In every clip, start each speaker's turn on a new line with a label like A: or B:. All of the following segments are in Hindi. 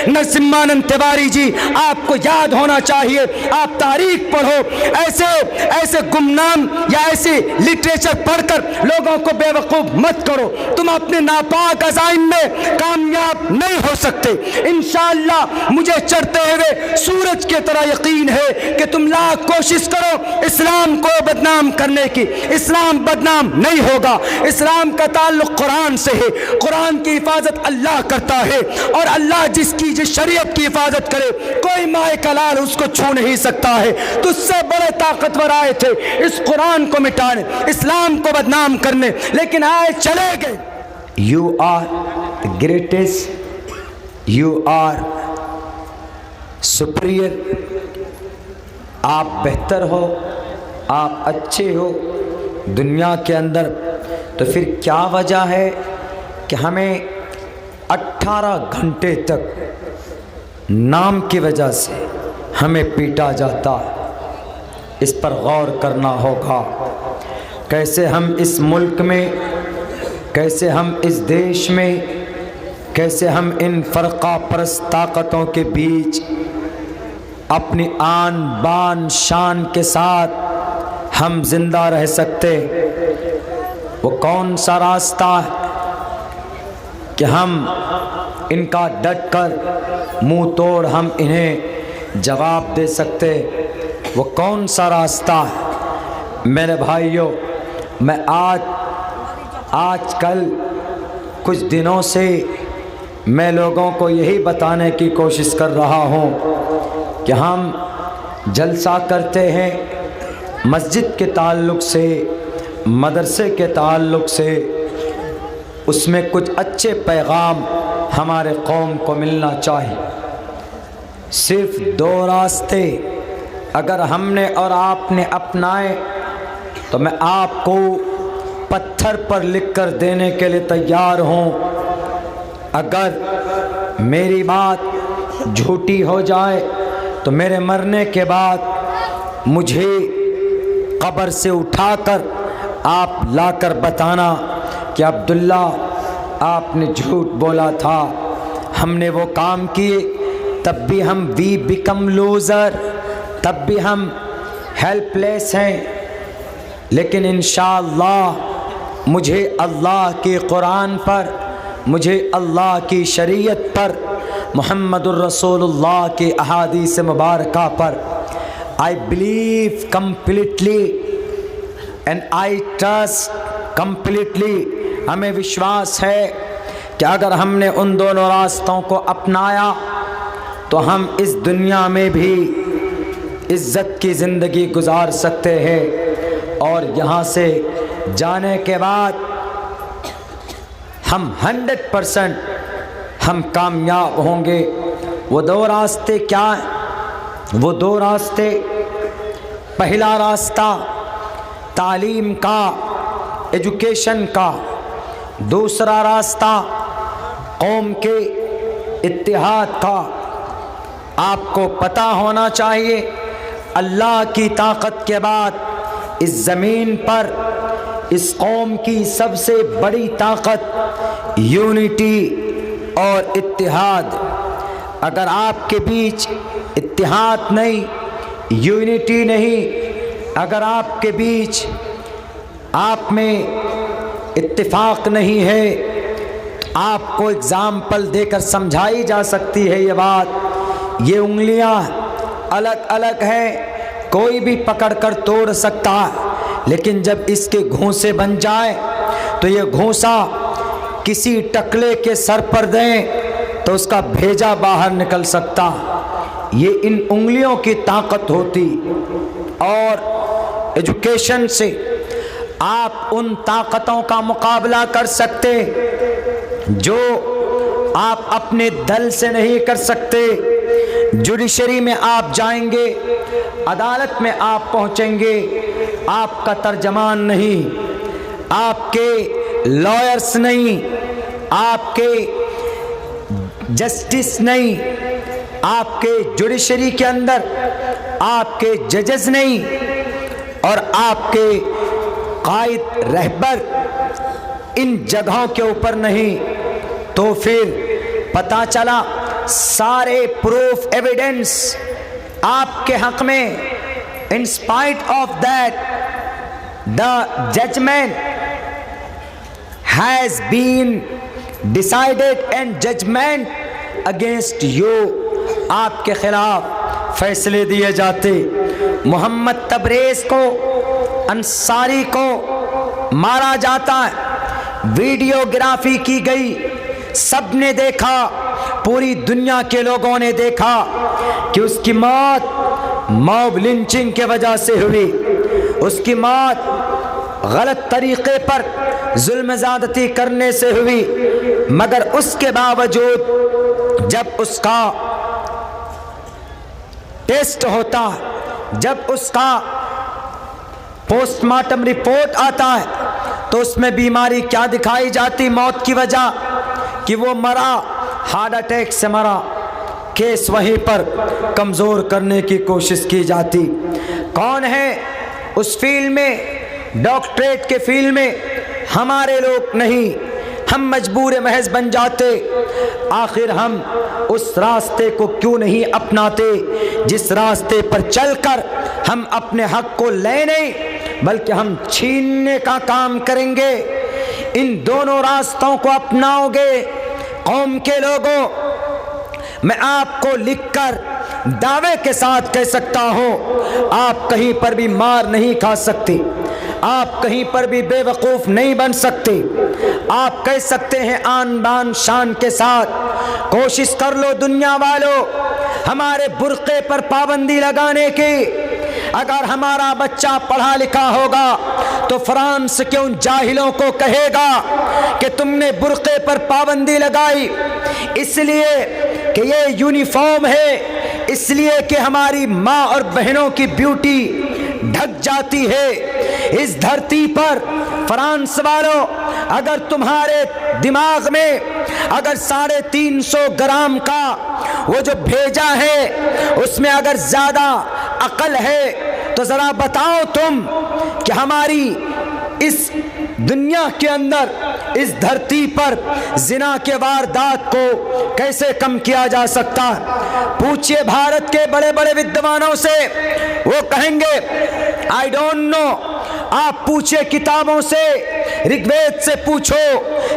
A: नरसिम्हानंद तिवारी जी, आपको याद होना चाहिए, आप तारीख पढ़ो। ऐसे ऐसे गुमनाम या ऐसे लिटरेचर पढ़कर लोगों को बेवकूफ मत करो। तुम अपने नापाक अज़ाइम में कामयाब नहीं हो सकते। इंशाअल्लाह मुझे चढ़ते हुए सूरज की तरह यकीन है कि तुम लाख कोशिश करो इस्लाम को बदनाम करने की, इस्लाम बदनाम नहीं होगा। इस्लाम का ताल्लुक कुरान से है, कुरान की हिफाजत अल्लाह करता है, और अल्लाह जिसकी जिस शरीयत की हिफाजत करे कोई माए कलाल उसको छू नहीं सकता है। तो उससे बड़े ताकतवर आए थे इस कुरान को मिटाने, इस्लाम को बदनाम करने, लेकिन आए चले गए। You are greatest, you are superior, आप बेहतर हो, आप अच्छे हो दुनिया के अंदर। तो फिर क्या वजह है कि हमें 18 घंटे तक नाम की वजह से हमें पीटा जाता है? इस पर गौर करना होगा। कैसे हम इस मुल्क में, कैसे हम इस देश में, कैसे हम इन फ़रक़ा परस्त ताकतों के बीच अपनी आन बान शान के साथ हम जिंदा रह सकते? वो कौन सा रास्ता है कि हम इनका डट कर मुंह तोड़ हम इन्हें जवाब दे सकते? वो कौन सा रास्ता है? मेरे भाइयों, मैं आजकल कुछ दिनों से मैं लोगों को यही बताने की कोशिश कर रहा हूँ कि हम जलसा करते हैं मस्जिद के ताल्लुक़ से, मदरसे के ताल्लुक़ से, उसमें कुछ अच्छे पैगाम हमारे कौम को मिलना चाहिए। सिर्फ 2 रास्ते अगर हमने और आपने अपनाए तो मैं आपको पत्थर पर लिख कर देने के लिए तैयार हूँ। अगर मेरी बात झूठी हो जाए तो मेरे मरने के बाद मुझे कब्र से उठाकर आप लाकर बताना कि अब्दुल्ला आपने झूठ बोला था, हमने वो काम किए। तब भी हम वी बिकम लूज़र, तब भी हम हेल्पलेस हैं। लेकिन इंशाअल्लाह मुझे अल्लाह के कुरान पर, मुझे अल्लाह की शरीयत पर, मुहम्मदुर रसूलुल्लाह के अहादीस मुबारका पर I believe completely and I trust completely. हमें विश्वास है कि अगर हमने उन दोनों रास्तों को अपनाया तो हम इस दुनिया में भी इज़्ज़त की ज़िंदगी गुजार सकते हैं, और यहाँ से जाने के बाद हम 100% हम कामयाब होंगे। वो 2 रास्ते क्या हैं? वो 2 रास्ते, पहला रास्ता तालीम का, एजुकेशन का। दूसरा रास्ता कौम के इत्तिहाद का। आपको पता होना चाहिए अल्लाह की ताकत के बाद इस ज़मीन पर इस कौम की सबसे बड़ी ताकत यूनिटी और इत्तिहाद। अगर आपके बीच इत्तिहाद नहीं, यूनिटी नहीं, अगर आपके बीच आप में इत्तिफाक नहीं है, आपको एग्ज़ाम्पल देकर समझाई जा सकती है ये बात। ये उंगलियां अलग अलग हैं, कोई भी पकड़ कर तोड़ सकता है, लेकिन जब इसके घूंसे बन जाए तो ये घूंसा किसी टकले के सर पर दें तो उसका भेजा बाहर निकल सकता। ये इन उंगलियों की ताकत होती। और एजुकेशन से आप उन ताकतों का मुकाबला कर सकते जो आप अपने दल से नहीं कर सकते। जुडिशरी में आप जाएंगे, अदालत में आप पहुंचेंगे, आपका तर्जमान नहीं, आपके लॉयर्स नहीं, आपके जस्टिस नहीं, आपके जुडिशरी के अंदर आपके जजेस नहीं, और आपके कायद रहबर इन जगहों के ऊपर नहीं। तो फिर पता चला सारे प्रूफ एविडेंस आपके हक में, in spite of that the judgment has been decided and judgment against you, आपके खिलाफ फैसले दिए जाते। मोहम्मद तबरेज़ को, अंसारी को मारा जाता है, वीडियोग्राफी की गई, सबने देखा, पूरी दुनिया के लोगों ने देखा कि उसकी मौत मॉब लिंचिंग के वजह से हुई। उसकी मौत गलत तरीके पर जुल्म ज़्यादती करने से हुई, मगर उसके बावजूद जब उसका टेस्ट होता, जब उसका पोस्टमार्टम रिपोर्ट आता है, तो उसमें बीमारी क्या दिखाई जाती मौत की वजह, कि वो मरा, हार्ट अटैक से मरा। केस वहीं पर कमज़ोर करने की कोशिश की जाती। कौन है उस फील्ड में, डॉक्टरेट के फील्ड में? हमारे लोग नहीं, हम मजबूर महज बन जाते। आखिर हम उस रास्ते को क्यों नहीं अपनाते जिस रास्ते पर चलकर हम अपने हक को ले नहीं बल्कि हम छीनने का काम करेंगे। इन दोनों रास्तों को अपनाओगे कौम के लोगों, मैं आपको लिखकर दावे के साथ कह सकता हूं, आप कहीं पर भी मार नहीं खा सकते, आप कहीं पर भी बेवकूफ़ नहीं बन सकते। आप कह सकते हैं आन बान शान के साथ, कोशिश कर लो दुनिया वालों हमारे बुर्क़े पर पाबंदी लगाने की। अगर हमारा बच्चा पढ़ा लिखा होगा तो फ्रांस के उन जाहिलों को कहेगा कि तुमने बुर्क़े पर पाबंदी लगाई इसलिए कि ये यूनिफॉर्म है, इसलिए कि हमारी माँ और बहनों की ब्यूटी ढक जाती है। इस धरती पर फ्रांस वालों, अगर तुम्हारे दिमाग में अगर 350 ग्राम का वो जो भेजा है उसमें अगर ज़्यादा अकल है तो ज़रा बताओ तुम कि हमारी इस दुनिया के अंदर, इस धरती पर जिना के वारदात को कैसे कम किया जा सकता। पूछिए भारत के बड़े बड़े विद्वानों से, वो कहेंगे आई डोंट नो। आप पूछिए किताबों से, ऋग्वेद से पूछो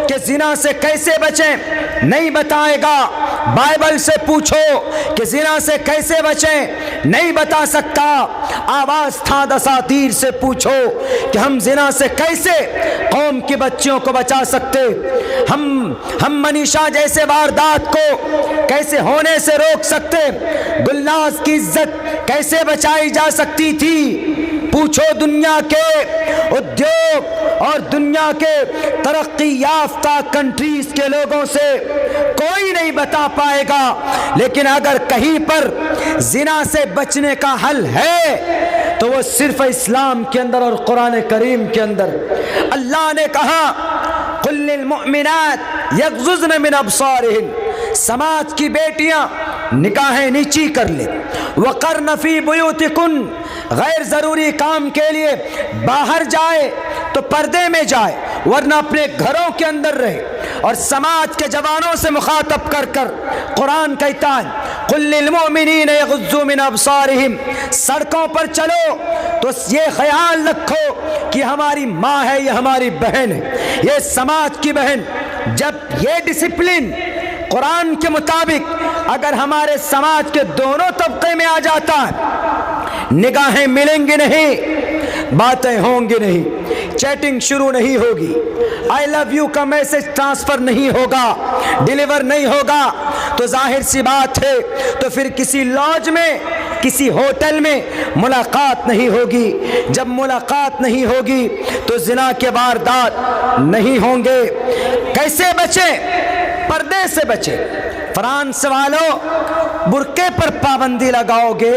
A: कि जिना से कैसे बचें, नहीं बताएगा। बाइबल से पूछो कि जिना से कैसे बचें, नहीं बता सकता। आवाज़ था दसातीर से पूछो कि हम जिना से कैसे कौम के बच्चियों को बचा सकते, हम मनीषा जैसे वारदात को कैसे होने से रोक सकते, गुलनाज की इज्जत कैसे बचाई जा सकती थी। पूछो दुनिया के उद्योग और दुनिया के तरक्की याफ्ता कंट्रीज के लोगों से, कोई नहीं बता पाएगा। लेकिन अगर कहीं पर जिना से बचने का हल है तो वो सिर्फ इस्लाम के अंदर और कुरान करीम के अंदर। अल्लाह ने कहा कुल्लिल मुअमिनात यग़ज़ुज़्न मिन अब्सारिहिन, समाज की बेटियां निगाहें नीची कर ले, वक़र्न फ़ी बुयूतिकुन, गैर ज़रूरी काम के लिए बाहर जाए तो पर्दे में जाए, वरना अपने घरों के अंदर रहे। और समाज के जवानों से मुखातब कर कर कुरान कहता है कुल्लिल मुअमिनीन यग़ुज़्ज़ू मिन अब्सारिहिम, सड़कों पर चलो तो ये ख्याल रखो कि हमारी माँ है, ये हमारी बहन है, ये समाज की बहन। जब ये डिसिप्लिन कुरान के मुताबिक अगर हमारे समाज के दोनों तबके में आ जाता है, निगाहें मिलेंगी नहीं, बातें होंगी नहीं, चैटिंग शुरू नहीं होगी, आई लव यू का मैसेज ट्रांसफर नहीं होगा, डिलीवर नहीं होगा, तो जाहिर सी बात है तो फिर किसी लॉज में, किसी होटल में मुलाकात नहीं होगी। जब मुलाकात नहीं होगी तो जिना के वारदात नहीं होंगे। कैसे बचे? पर्दे से बचे। फ्रांस वालों बुर्के पर पाबंदी लगाओगे।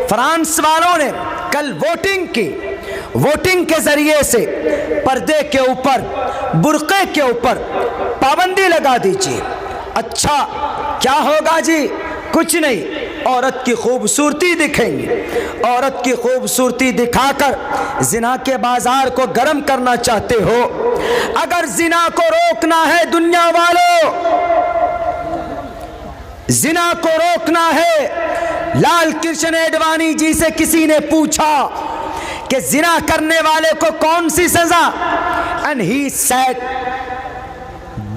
A: फ्रांस वालों ने कल वोटिंग की, वोटिंग के जरिए से पर्दे के ऊपर, बुर्के के ऊपर पाबंदी लगा दीजिए। अच्छा क्या होगा जी? कुछ नहीं, औरत की खूबसूरती दिखेंगी। औरत की खूबसूरती दिखाकर जिना के बाजार को गर्म करना चाहते हो? अगर जिना को रोकना है दुनिया वालों, जिना को रोकना है। लाल कृष्ण एडवाणी जी से किसी ने पूछा कि जिना करने वाले को कौन सी सजा, and he said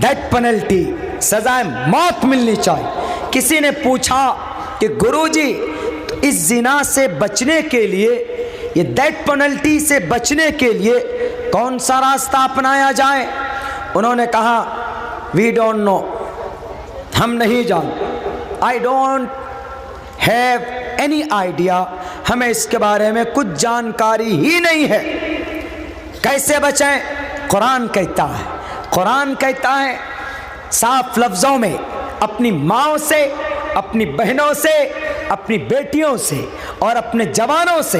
A: death penalty, सजाए मौत मिलनी चाहिए। किसी ने पूछा कि गुरुजी तो इस जिना से बचने के लिए, ये डेथ पेनल्टी से बचने के लिए कौन सा रास्ता अपनाया जाए? उन्होंने कहा वी डोंट नो, हम नहीं जानते। I don't have any idea, हमें इसके बारे में कुछ जानकारी ही नहीं है। कैसे बचें? कुरान कहता है, कुरान कहता है साफ लफ्ज़ों में, अपनी माँओं से, अपनी बहनों से, अपनी बेटियों से और अपने जवानों से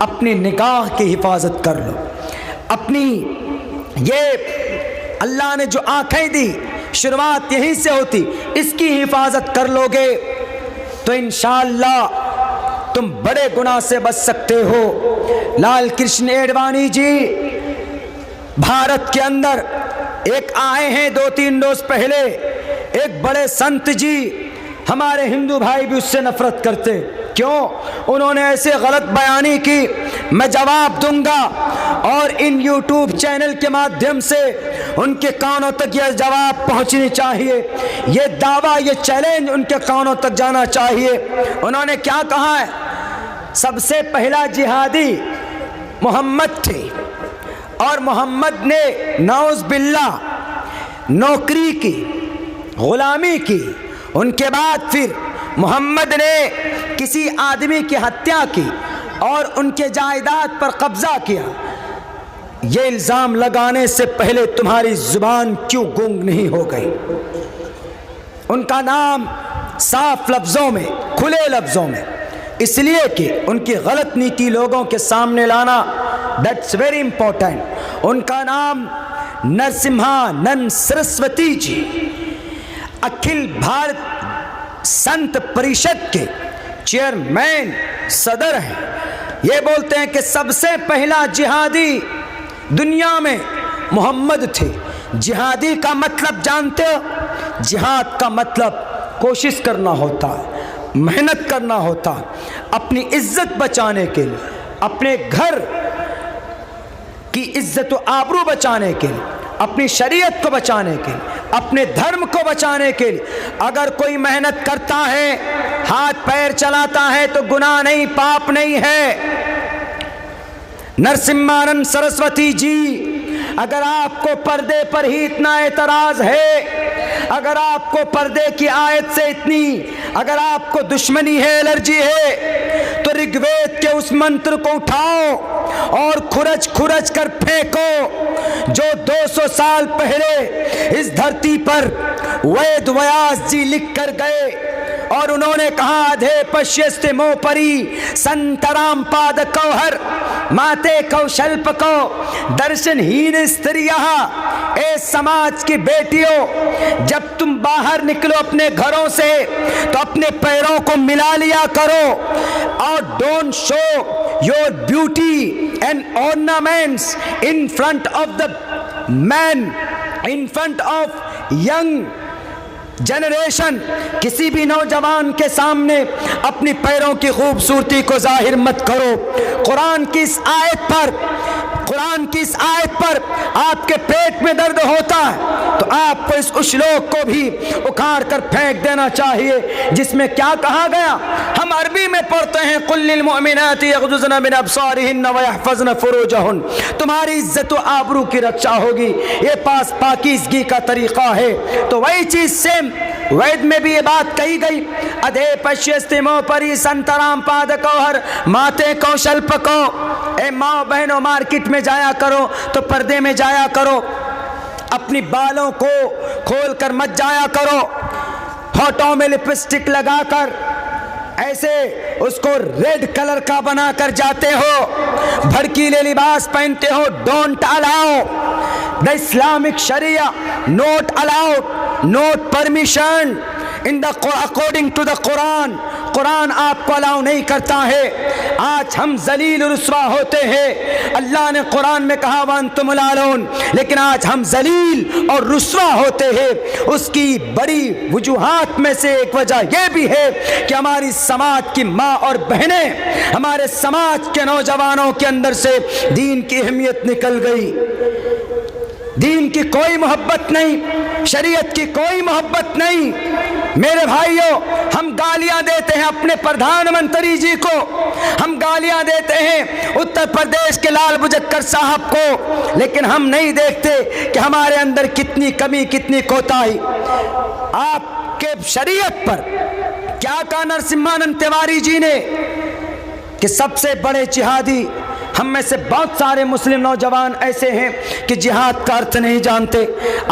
A: अपनी निगाह की हिफाजत कर लो। अपनी ये अल्लाह ने जो आँखें दी, शुरुआत यहीं से होती, इसकी हिफाजत कर लोगे तो इंशाअल्लाह तुम बड़े गुनाह से बच सकते हो। लाल कृष्ण एडवाणी जी भारत के अंदर एक आए हैं 2-3 रोज पहले, एक बड़े संत जी, हमारे हिंदू भाई भी उससे नफरत करते। क्यों? उन्होंने ऐसे गलत बयानी की, मैं जवाब दूंगा और इन यूट्यूब चैनल के माध्यम से उनके कानों तक यह जवाब पहुंचनी चाहिए, ये दावा, ये चैलेंज उनके कानों तक जाना चाहिए। उन्होंने क्या कहा है? सबसे पहला जिहादी मोहम्मद थे और मोहम्मद ने नौज बिल्लाह नौकरी की, गुलामी की। उनके बाद फिर मोहम्मद ने किसी आदमी की हत्या की और उनके जायदाद पर कब्जा किया। ये इल्ज़ाम लगाने से पहले तुम्हारी जुबान क्यों गूंग नहीं हो गई? उनका नाम साफ लफ्ज़ों में, खुले लफ्ज़ों में, इसलिए कि उनकी गलत नीति लोगों के सामने लाना, दैट्स वेरी इंपॉर्टेंट। उनका नाम नरसिम्हानंद सरस्वती जी, अखिल भारत संत परिषद के चेयरमैन, सदर हैं। ये बोलते हैं कि सबसे पहला जिहादी दुनिया में मोहम्मद थे। जिहादी का मतलब जानते हो? जिहाद का मतलब कोशिश करना होता है, मेहनत करना होता है, अपनी इज्जत बचाने के लिए, अपने घर की इज्जत व आबरू बचाने के लिए, अपनी शरीयत को बचाने के लिए, अपने धर्म को बचाने के लिए। अगर कोई मेहनत करता है, हाथ पैर चलाता है तो गुनाह नहीं, पाप नहीं है। नरसिम्हानंद सरस्वती जी, अगर आपको पर्दे पर ही इतना एतराज है, अगर आपको पर्दे की आयत से इतनी, अगर आपको दुश्मनी है, एलर्जी है, तो ऋग्वेद के उस मंत्र को उठाओ और खुरच खुरच कर फेंको जो 200 साल पहले इस धरती पर वेद व्यास जी लिख कर गए। और उन्होंने कहा, अधे पश्यस्ते मोपरी संतराम पाद कौहर माते कौशल्प को दर्शनहीन स्त्रियां। ए समाज की बेटियों, जब तुम बाहर निकलो अपने घरों से तो अपने पैरों को मिला लिया करो और don't show your beauty and ornaments in front of the man, in front of young generation. किसी भी नौजवान के सामने अपनी पैरों की खूबसूरती को जाहिर मत करो। कुरान की इस आयत पर आपके पेट में दर्द होता है तो आपको इस श्लोक को भी उखाड़ कर फेंक देना चाहिए, जिसमें क्या कहा गया? हम अरबी में पढ़ते हैं, कुल्लिल मुअमिनाति यग़ज़ुज़्न मिन अब्सारिहिन्न व यहफ़ज़्न फ़ुरूजहन। तुम्हारी इज्जत व आबरू की रक्षा होगी, ये पाकीज़गी का तरीका है। तो वही चीज़ सेम वेद में भी ये बात कही गई, अधे पश्यस्ते मोपरी संतराम पाद कौहर माते कौशल्प को। ए माँ बहनों, मार्केट में जाया करो तो पर्दे में जाया करो, अपनी बालों को खोल कर मत जाया करो। होठों में लिपस्टिक लगाकर ऐसे उसको रेड कलर का बनाकर जाते हो, भड़कीले लिबास पहनते हो। Don't allow the Islamic sharia, not allowed, not permission. In the according to the Quran, Quran आपको अलाउ नहीं करता है। आज हम जलील रुस्वा होते हैं। अल्लाह ने कुरान में कहा वअंतुमुल आलून, लेकिन आज हम जलील और रुस्वा होते हैं। उसकी बड़ी वजूहात में से एक वजह यह भी है कि हमारी समाज की माँ और बहनें, हमारे समाज के नौजवानों के अंदर से दीन की अहमियत निकल गई। दीन की कोई मोहब्बत नहीं, शरीयत की कोई मोहब्बत नहीं। मेरे भाइयों, हम गालियां देते हैं अपने प्रधानमंत्री जी को, हम गालियां देते हैं उत्तर प्रदेश के लाल मुजक्कर साहब को, लेकिन हम नहीं देखते कि हमारे अंदर कितनी कमी, कितनी कोताही। आपके शरीयत पर क्या कहा नरसिम्हानंद तिवारी जी ने कि सबसे बड़े जिहादी, हम में से बहुत सारे मुस्लिम नौजवान ऐसे हैं कि जिहाद का अर्थ नहीं जानते।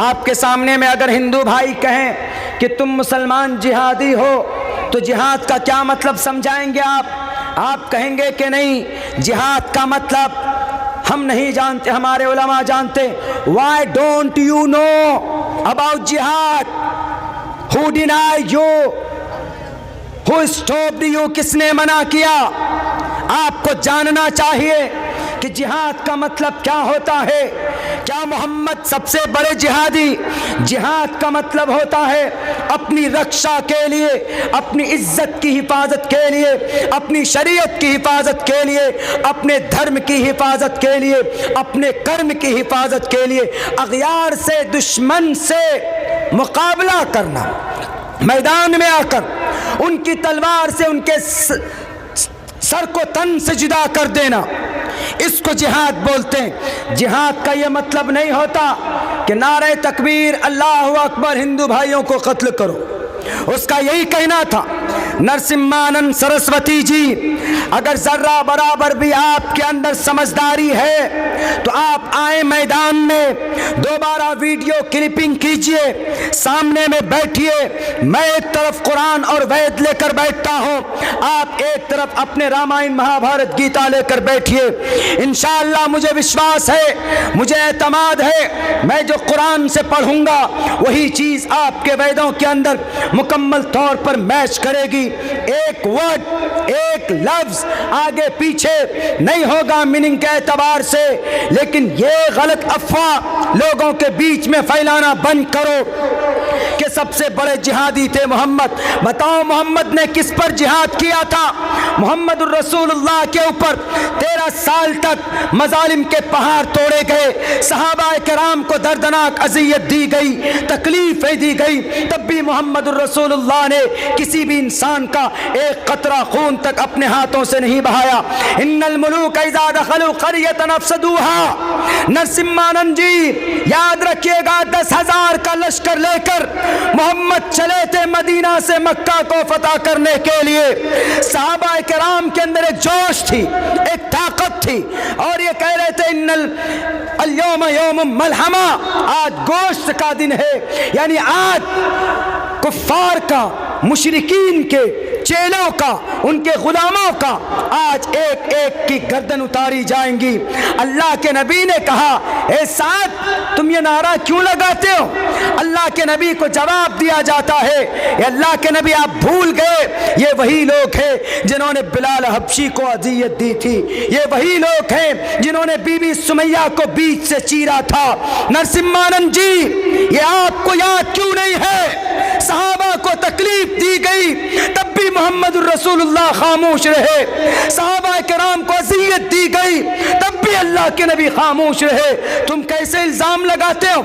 A: आपके सामने में अगर हिंदू भाई कहें कि तुम मुसलमान जिहादी हो तो जिहाद का क्या मतलब समझाएंगे आप कहेंगे कि नहीं, जिहाद का मतलब हम नहीं जानते, हमारे उलमा जानते। Why don't you know about jihad? Who denied you? Who stopped you? किसने मना किया? आपको जानना चाहिए कि जिहाद का मतलब क्या होता है। क्या मोहम्मद सबसे बड़े जिहादी? जिहाद का मतलब होता है अपनी रक्षा के लिए, अपनी इज्जत की हिफाजत के लिए, अपनी शरीयत की हिफाजत के लिए, अपने धर्म की हिफाजत के लिए, अपने कर्म की हिफाजत के लिए अगयार से, दुश्मन से मुकाबला करना, मैदान में आकर उनकी तलवार से उनके सर को तन से जुदा कर देना, इसको जिहाद बोलते हैं। जिहाद का यह मतलब नहीं होता कि नारे तकबीर अल्लाहु अकबर हिंदू भाइयों को कत्ल करो। उसका यही कहना था। नरसिम्हानंद सरस्वती जी, अगर जर्रा बराबर भी आपके अंदर समझदारी है तो आप आए मैदान में, दोबारा वीडियो क्लिपिंग कीजिए, सामने में बैठिए। मैं एक तरफ कुरान और वेद लेकर बैठता हूं, आप एक तरफ अपने रामायण महाभारत गीता लेकर बैठिए। इंशाअल्लाह मुझे विश्वास है, मुझे एतमाद है, मैं जो कुरान से पढ़ूंगा वही चीज आपके वेदों के अंदर मुकम्मल तौर पर मैच करेगी। एक वर्ड, एक लफ्ज आगे पीछे नहीं होगा मीनिंग के एतबार से। लेकिन ये गलत अफवाह लोगों के बीच में फैलाना बंद करो कि सबसे बड़े जिहादी थे मोहम्मद। बताओ मोहम्मद ने किस पर जिहाद किया था? मोहम्मद रसूलुल्लाह के ऊपर 13 साल तक मजालिम के पहाड़ तोड़े गए, सहाबा किराम को दर्दनाक अजियत दी गई, तकलीफें दी गई, तब भी मोहम्मद रसूलुल्लाह ने किसी भी इंसान का एक कतरा खून तक अपने हाथों से नहीं बहाया। इन्नल मुलूक इज़ा दखलू क़रियतन अफ़सदूहा। नरसिम्हानंद जी याद रखिएगा, 10,000 का लश्कर लेकर मोहम्मद चले थे मदीना से मक्का को फतह करने के लिए। सहाबा किराम के अंदर एक जोश थी, एक ताकत थी, और ये कह रहे थे इन्नल अल-यौम यौमुम मलहमा, आज गोश्त का दिन है। यानी आज कुफ्फार का, मुशरिकीन के, चेलों का, उनके गुलामों का आज एक एक की गर्दन उतारी जाएंगी। अल्लाह के नबी ने कहा, ए साथ तुम ये नारा क्यों लगाते हो? अल्लाह के नबी को जवाब दिया जाता है, ये अल्लाह के नबी आप भूल गए, ये वही लोग हैं जिन्होंने बिलाल हबशी को अजियत दी थी, ये वही लोग हैं जिन्होंने बीबी सुमैया को बीच से चीरा था। नरसिम्हानंद जी, ये आपको याद क्यों नहीं है? सहाबा को तकलीफ दी गई तब भी मोहम्मद रसूलुल्लाह खामोश रहे, सहाबा किराम को अज़ियत दी गई तब भी अल्लाह के नबी खामोश रहे। तुम कैसे इल्जाम लगाते हो?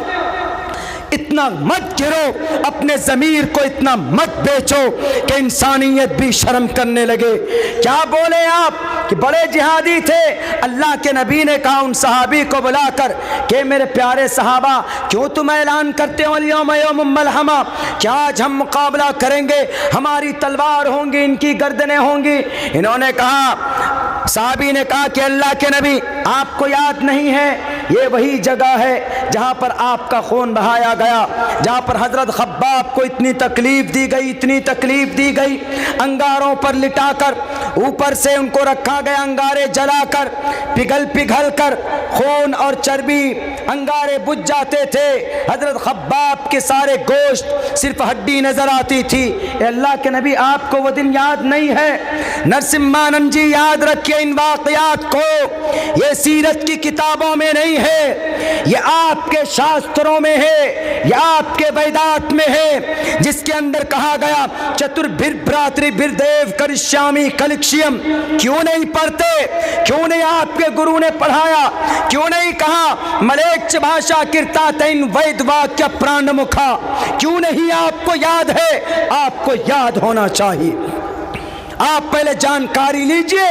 A: इतना मत गिरो, अपने ज़मीर को इतना मत बेचो कि इंसानियत भी शर्म करने लगे। क्या बोले आप कि बड़े जिहादी थे? अल्लाह के नबी ने कहा उन सहाबी को बुलाकर कि मेरे प्यारे सहाबा, क्यों तुम ऐलान करते हो अल-यौम यौमुम मलहमा? क्या आज हम मुकाबला करेंगे? हमारी तलवार होंगी, इनकी गर्दनें होंगी। इन्होंने कहा, सहाबी ने कहा कि अल्लाह के नबी आपको याद नहीं है, ये वही जगह है जहाँ पर आपका खून बहाया गया, जहाँ पर हजरत खब्बाब को इतनी तकलीफ दी गई, इतनी तकलीफ दी गई, अंगारों पर लिटाकर ऊपर से उनको रखा गया, अंगारे जलाकर पिघल पिघल कर खून और चर्बी अंगारे बुझ जाते थे। हजरत खब्बाब के सारे गोश्त सिर्फ हड्डी नजर आती थी। अल्लाह के नबी आपको वो दिन याद नहीं है? नरसिम्हानंद जी याद रखिए इन वाक़यात को, ये सीरत की किताबों में नहीं है, ये आपके शास्त्रों में है, ये आपके वेदात में है, जिसके अंदर कहा गया चतुर्भिर भ्रातृभिर्देव करिष्यामि कलिक्ष्यम। क्यों नहीं पढ़ते? क्यों नहीं आपके गुरु ने पढ़ाया? क्यों नहीं कहा मलेच्छ भाषा कीर्ता तैन वैद वाक्य प्राण मुखा? क्यों नहीं आपको याद है? आपको याद होना चाहिए। आप पहले जानकारी लीजिए,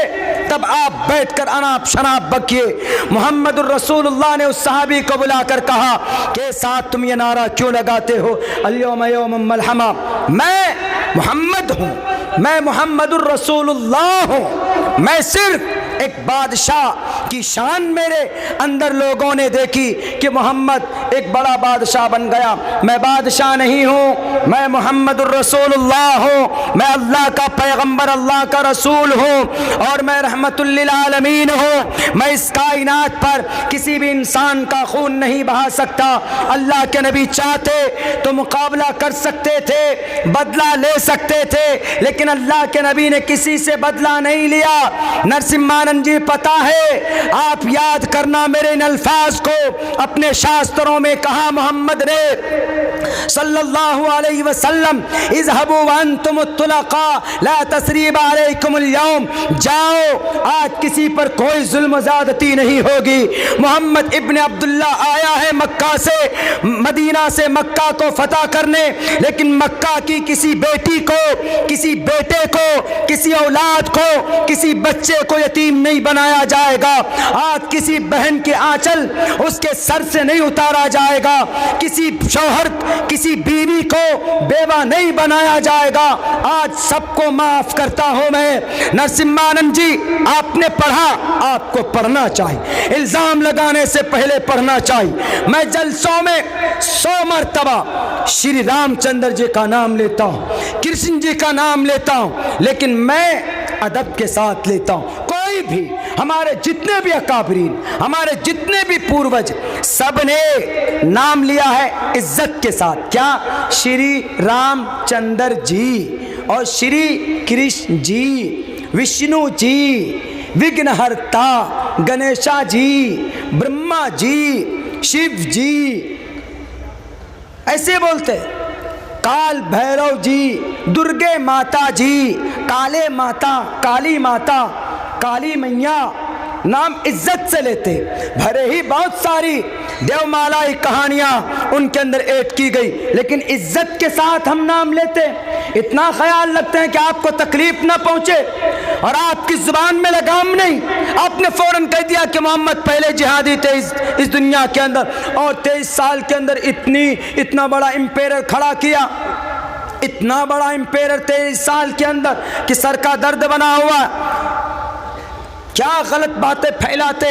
A: तब आप बैठकर अनाप शनाप बकिए। मोहम्मदुर रसूलुल्लाह ने उस सहाबी को बुलाकर कहा के साथ तुम ये नारा क्यों लगाते हो, अल-यौम यौमुम मलहमा? मैं मोहम्मद हूँ, मैं मोहम्मदुर रसूलुल्लाह हूँ। मैं सिर्फ एक बादशाह की शान मेरे अंदर लोगों ने देखी कि मोहम्मद एक बड़ा बादशाह बन गया। मैं बादशाह नहीं हूँ, मैं मोहम्मदुर रसूलुल्लाह हूँ। मैं अल्लाह का पैगंबर, अल्लाह का रसूल हूँ और मैं रहमतुल लिल आलमीन हूँ। मैं इस कायनात पर किसी भी इंसान का खून नहीं बहा सकता। अल्लाह के नबी चाहते तो मुकाबला कर सकते थे, बदला ले सकते थे, लेकिन अल्लाह के नबी ने किसी से बदला नहीं लिया। नरसिम्हानंद जी, पता है, आप याद करना मेरे इन अल्फाज को, अपने शास्त्रों में कहा मोहम्मद ने सल्लल्लाहु अलैहि वसल्लम, इज़हबू व अंतुम तुलका ला तसरीब अलैकुमुल यौम। जाओ, आज किसी पर कोई जुल्म ज़्यादती नहीं होगी। मोहम्मद इब्न अब्दुल्ला आया है मक्का से, मदीना से मक्का को फतह करने, लेकिन मक्का की किसी बेटी को, किसी बेटे को, किसी औलाद को, किसी बच्चे को यतीम नहीं बनाया जाएगा। आज किसी बहन के आंचल उसके सर से नहीं उतारा जाएगा। किसी शौहर, किसी बीवी को बेवा नहीं बनाया जाएगा। आज सबको माफ करता हूं मैं। नरसिम्हानंद जी, आपने पढ़ा, आपको पढ़ना चाहिए। इल्जाम लगाने से पहले पढ़ना चाहिए। मैं जलसों में 100 मरतबा श्री रामचंद्र जी का नाम लेता हूं, कृष्ण जी का नाम लेता हूं, लेकिन मैं अदब के साथ लेता हूं। कोई भी, हमारे जितने भी अकाबरीन, हमारे जितने भी पूर्वज, सब ने नाम लिया है इज्जत के साथ। क्या? श्री रामचंद्र जी और श्री कृष्ण जी, विष्णु जी, विघ्नहर्ता गणेशा जी, ब्रह्मा जी, शिव जी, ऐसे बोलते। काल भैरव जी, दुर्गे माता जी, काले माता, काली माता, काली मैया, नाम इज्जत से लेते। भरे ही बहुत सारी देवमालाई कहानियां उनके अंदर ऐड की गई, लेकिन इज्जत के साथ हम नाम लेते। इतना ख्याल रखते हैं कि आपको तकलीफ ना पहुंचे और आपकी जुबान में लगाम नहीं। आपने फौरन कह दिया कि मोहम्मद पहले जिहादी थे इस दुनिया के अंदर, और 23 साल के अंदर इतना बड़ा इंपेयर खड़ा किया, इतना बड़ा इंपेयर 23 साल के अंदर कि सर का दर्द बना हुआ। क्या गलत बातें फैलाते।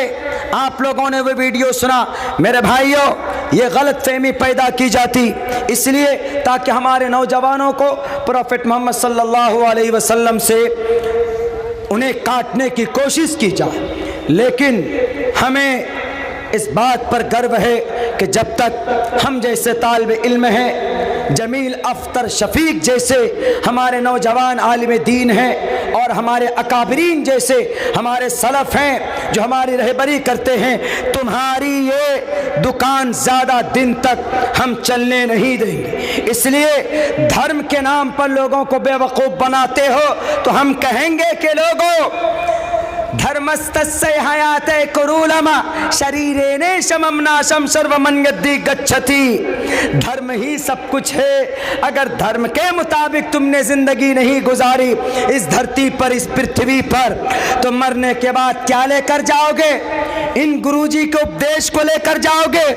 A: आप लोगों ने वो वीडियो सुना। मेरे भाइयों, ये गलत फहमी पैदा की जाती इसलिए ताकि हमारे नौजवानों को प्रॉफिट मोहम्मद सल्लल्लाहु अलैहि वसल्लम से उन्हें काटने की कोशिश की जाए। लेकिन हमें इस बात पर गर्व है कि जब तक हम जैसे तालिब इल्म हैं, जमील अख्तर शफीक जैसे हमारे नौजवान आलिम दीन हैं और हमारे अकाबरीन जैसे हमारे सलफ हैं जो हमारी रहबरी करते हैं, तुम्हारी ये दुकान ज़्यादा दिन तक हम चलने नहीं देंगे। इसलिए धर्म के नाम पर लोगों को बेवकूफ़ बनाते हो तो हम कहेंगे कि लोगों, धर्मस्तस्य हयाते कुरूलमा शरीरेने शमम नाशम सर्वमन्यद्धि गच्छति। धर्म ही सब कुछ है। अगर धर्म के मुताबिक तुमने जिंदगी नहीं गुजारी इस धरती पर, इस पृथ्वी पर, तो मरने के बाद क्या लेकर जाओगे? इन गुरुजी के उपदेश को लेकर जाओगे?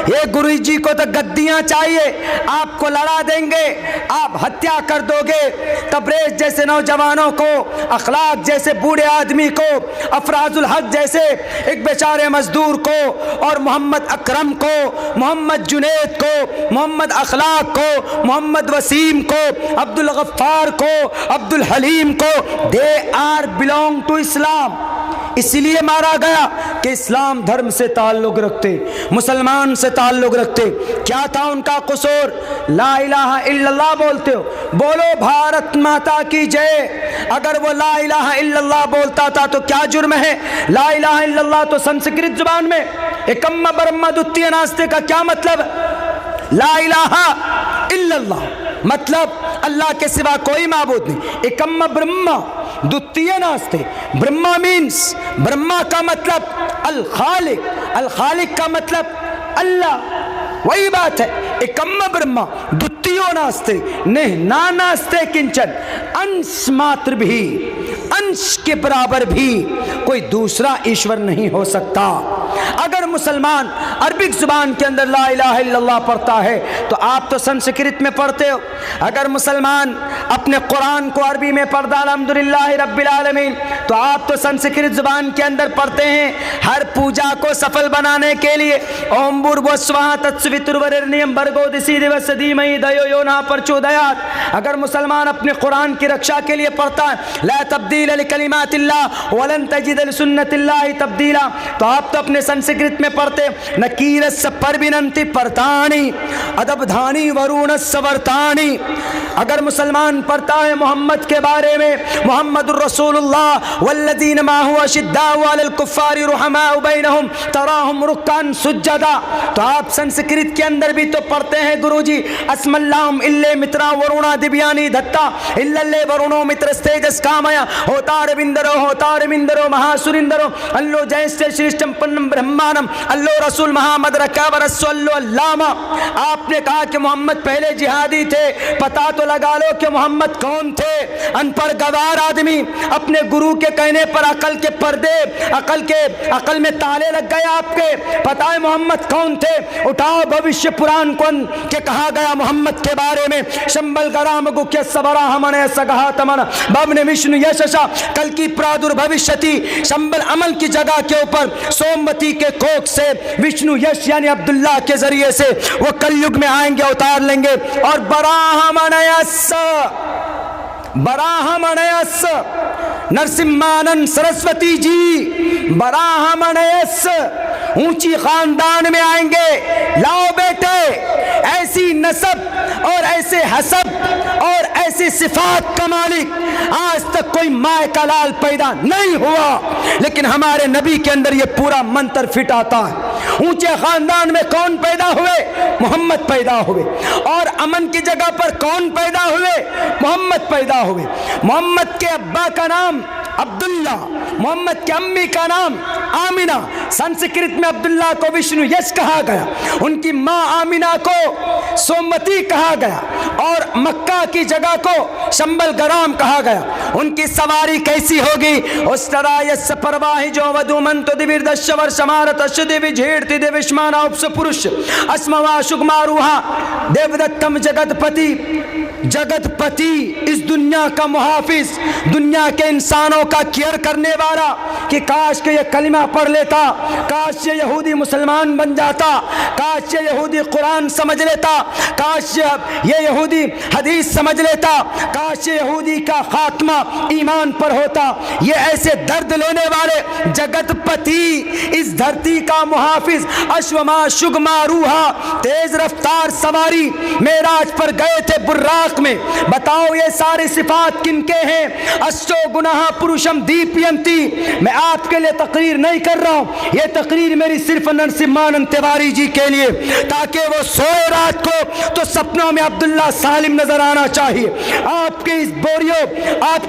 A: ये गुरुजी को तो गद्दियां चाहिए, आपको लड़ा देंगे, आप हत्या कर दोगे। तबरेज जैसे नौजवानों को, अखलाक जैसे बूढ़े आदमी को, अफराजुल हक जैसे एक बेचारे मजदूर को, और मोहम्मद अकरम को, मोहम्मद जुनैद को, मोहम्मद अखलाक को, मोहम्मद वसीम को, अब्दुल गफ्फार को, अब्दुल हलीम को, they are belong to Islam. इसलिए मारा गया कि इस्लाम धर्म से ताल्लुक़ रखते, मुसलमान से ताल्लुक़ रखते। क्या था उनका कसूर? ला इलाहा इल्लल्लाह बोलते हो, बोलो भारत माता की जय। अगर वो ला इलाहा इल्लल्लाह बोलता था तो क्या जुर्म है? ला इलाहा इल्लल्लाह तो संस्कृत जुबान में एकम्मा ब्रह्मा द्वितीय नास्ते का क्या मतलब? ला इलाहा इल्लल्लाह मतलब अल्लाह के सिवा कोई माबूद नहीं। एकम्मा ब्रह्मा द्वितीय नास्ते, ब्रह्मा मीन्स, ब्रह्मा का मतलब अल खालिक, अल खालिक का मतलब अल्लाह, वही बात है। एकम्मा ब्रह्मा द्वितीयो नास्ते, नहीं ना नास्ते किंचन, अंश मात्र भी, अंश के बराबर भी कोई दूसरा ईश्वर नहीं हो सकता। अगर मुसलमान अरबिक जुबान के अंदर ला इलाहा इल्लल्लाह पढ़ता है तो आप तो संस्कृत में पढ़ते हो। अगर मुसलमान अपने कुरान को अरबी में पढ़ता अल्हम्दुलिल्लाह रब्बिल आलमीन तो आप तो संस्कृत जुबान के अंदर पढ़ते हैं। हर पूजा को सफल बनाने के लिए ओम भूर्भुवस्सुवः तत्सवितुर्वरेण्यं भर्गो दिशि दिवस्य धीमहि धियो यो नः प्रचोदयात्। अगर मुसलमान अपने कुरान की रक्षा के लिए पढ़ता है ला तब्दील लिकलिमातिल्लाह वलन तजिद लिसुन्नतिल्लाहि तब्दीला, तो आप तो अपने संस्कृत में पढ़ते नकीरस्य परविनंति परतानि अदबधानी वरुणस्य वर्तानि। अगर मुसलमान पढ़ता है मोहम्मद के बारे में मोहम्मदुर रसूलुल्लाह वल्लज़ीना माहु अशिद्दाउ अलल कुफ्फारि रुहमाउ बैनहुम तराहुम रुक्कान सुज्जदा, तो आप संस्कृत के अंदर भी तो पढ़ते हैं गुरुजी अस्मल्लाहुम इल्ले मित्रा वरुणा दिव्यानि दत्ता इल्लल्ले वरुणो मित्रस्तेजस कामया होतार बिंदरो महासुरिंदरो अल्लो जयस्ते श्रेष्ठम पन्नम ब्रह्मांडम अल्लो रसूल मोहम्मद रकाबरस्सो अल्लो अल्लामा। आपने कहा कि मोहम्मद पहले जिहादी थे, पता तो लगा लो कि मोहम्मद कौन थे। अनपढ़ गवार आदमी अपने गुरु के कहने पर अकल के पर्दे, अकल में ताले लग गए आपके। पता है मोहम्मद कौन थे? उठाओ भविष्य पुराण कौन के कहा गया मोहम्मद के बारे में, शंबल गराम गुख्य सबरा हमने सगहा तमन बबने विष्णु यशसा कल की प्रादुर्भविष्यति। शंबल अमल की जगह के ऊपर सोमवती के कोख से विष्णु यश यानी अब्दुल्ला के जरिए से वो कलयुग में आएंगे, उतार लेंगे। और बराहमणयस नरसिम्हानंद सरस्वती जी बराहमणयस ऊंची खानदान में आएंगे। लाओ बेटे, ऐसी नसब और ऐसे हसब और ऐसी सिफात का मालिक आज तक कोई माए का लाल पैदा नहीं हुआ, लेकिन हमारे नबी के अंदर ये पूरा मंत्र फिट आता है। ऊंचे खानदान में कौन पैदा हुए? मोहम्मद पैदा हुए। और अमन की जगह पर कौन पैदा हुए? मोहम्मद पैदा हुए। मोहम्मद के अब्बा का नाम अब्दुल्ला, मोहम्मद की अम्मी का नाम आमिना। संस्कृत में अब्दुल्ला को विष्णु यश कहा गया, उनकी माँ आमिना को सोमवती कहा गया और मक्का की जगह को शंबल गराम कहा गया। उनकी सवारी कैसी होगी? उस तरह यस परवाही जो वधुमंत दिविर्दश्वर समारत अशुदिवि झेड़ति देविष्माना उपस पुरुष अस्मवा सुगमारूहा देवदत्तम जगतपति। जगतपति इस दुनिया का मुहाफिज, दुनिया के इंसानों का केयर करने वाला कि काश के ये कलिमा पढ़ लेता, काश ये यहूदी मुसलमान बन जाता, काश ये यहूदी कुरान समझ लेता, काश ये यहूदी हदीस समझ लेता, काश ये यहूदी का खात्मा ईमान पर होता। ये ऐसे दर्द लेने वाले जगतपति, इस धरती का मुहाफिज, अश्वमा शुगमा रूहा, तेज रफ्तार सवारी मेराज पर गए थे बुर्राक में। बताओ ये सारी सिफात किनके हैं? अश्चो गुनाह पुरुषम दीपयंती। मैं आपके लिए तकरीर नहीं कर रहा हूं, ये तकरीर मेरी सिर्फ नरसिम्हानंद तिवारी जी के लिए, ताकि वो सोए रात को तो सपनों में अब्दुल्ला सालिम नजर आना चाहिए, आपके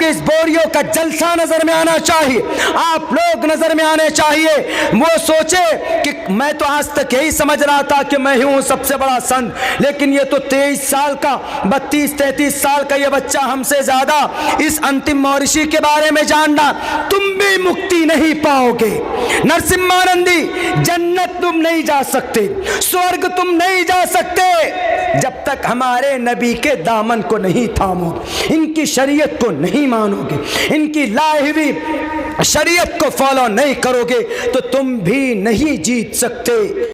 A: इस बोरियो का जलसा नजर में आना चाहिए, आप लोग नजर में आने चाहिए। वो सोचे कि मैं तो आज तक यही समझ रहा था कि मैं हूं सबसे बड़ा संत, लेकिन ये तो 23 साल का 32-33 साल का ये बच्चा हमसे ज्यादा इस अंतिम महर्षि के बारे में जानना। तुम भी मुक्ति नहीं पाओगे नरसिम्हानंदी, जन्नत तुम नहीं जा सकते, स्वर्ग तुम नहीं जा सकते जब तक हमारे नबी के दामन को नहीं थामोगे, इनकी शरीयत को नहीं मानोगे, इनकी लाई हुई शरीयत को फॉलो नहीं करोगे तो तुम भी नहीं जीत सकते।